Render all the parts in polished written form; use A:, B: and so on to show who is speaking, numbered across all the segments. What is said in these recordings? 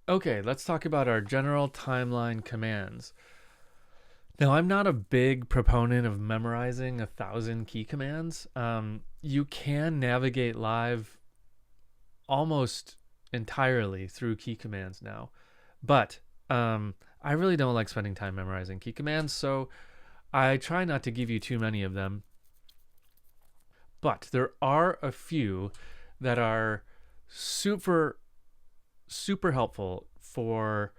A: Okay, let's talk about our general timeline commands. Now, I'm not a big proponent of memorizing 1,000 key commands. You can navigate live almost entirely through key commands now, but I really don't like spending time memorizing key commands, so I try not to give you too many of them. But there are a few that are super helpful for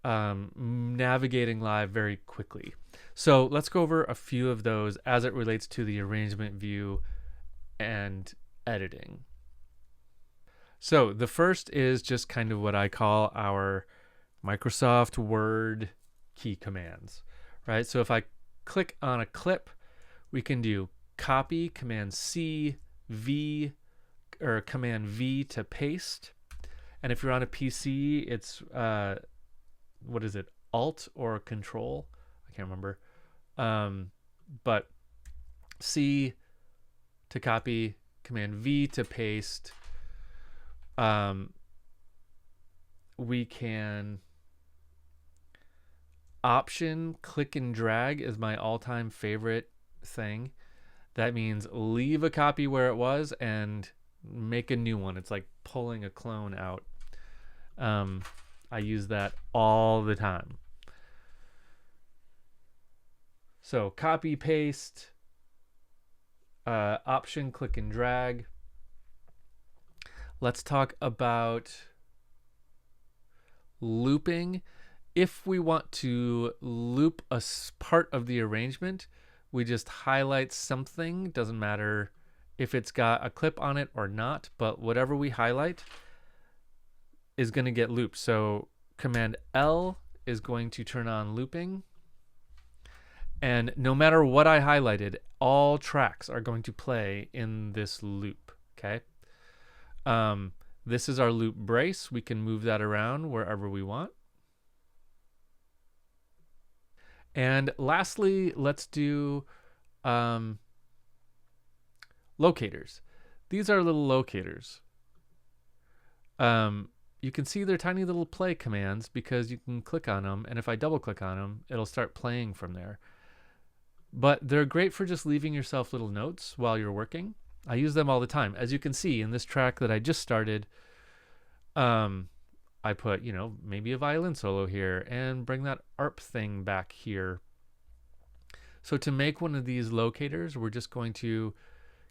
A: navigating live very quickly. So let's go over a few of those as it relates to the arrangement view and editing. So the first is just kind of what I call our Microsoft Word key commands, right? So if I click on a clip, we can do copy, Command C, V, or Command V to paste. And if you're on a PC, it's what is it, Alt or Control? I can't remember. But C to copy, Command V to paste. We can Option click and drag is my all-time favorite thing. That means leave a copy where it was and make a new one. It's like pulling a clone out. I use that all the time. So copy, paste, Option click and drag. Let's talk about looping. If we want to loop a part of the arrangement, we just highlight something. Doesn't matter if it's got a clip on it or not, but whatever we highlight is going to get looped. So Command L is going to turn on looping. And no matter what I highlighted, all tracks are going to play in this loop, okay? This is our loop brace. We can move that around wherever we want. And lastly, let's do locators. These are little locators. You can see they're tiny little play commands because you can click on them, and if I double click on them, it'll start playing from there. But they're great for just leaving yourself little notes while you're working. I use them all the time. As you can see in this track that I just started, I put, maybe a violin solo here and bring that ARP thing back here. So to make one of these locators, we're just going to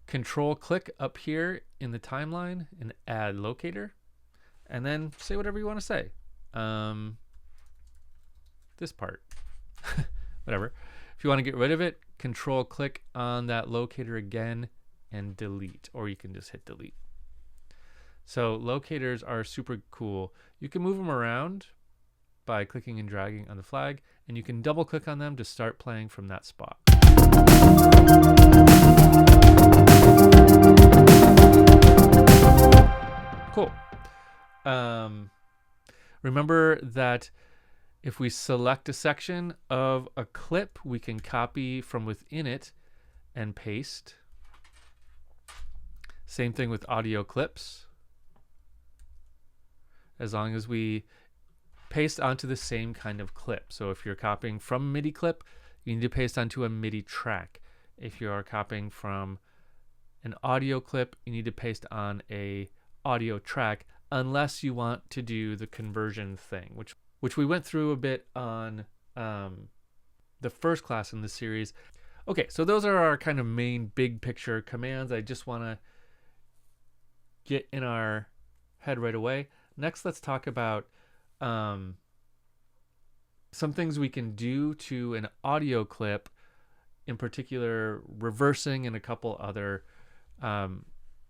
A: control click up here in the timeline and add locator, and then say whatever you want to say. This part, whatever. If you want to get rid of it, control click on that locator again and delete, or you can just hit delete. So locators are super cool. You can move them around by clicking and dragging on the flag, and you can double click on them to start playing from that spot. Cool. Remember that if we select a section of a clip, we can copy from within it and paste. Same thing with audio clips. As long as we paste onto the same kind of clip. So if you're copying from a MIDI clip, you need to paste onto a MIDI track. If you are copying from an audio clip, you need to paste on a audio track, unless you want to do the conversion thing, which we went through a bit on the first class in the series. Okay, so those are our kind of main big picture commands. I just want to get in our head right away. Next, let's talk about some things we can do to an audio clip, in particular reversing and a couple other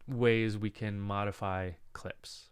A: ways we can modify clips.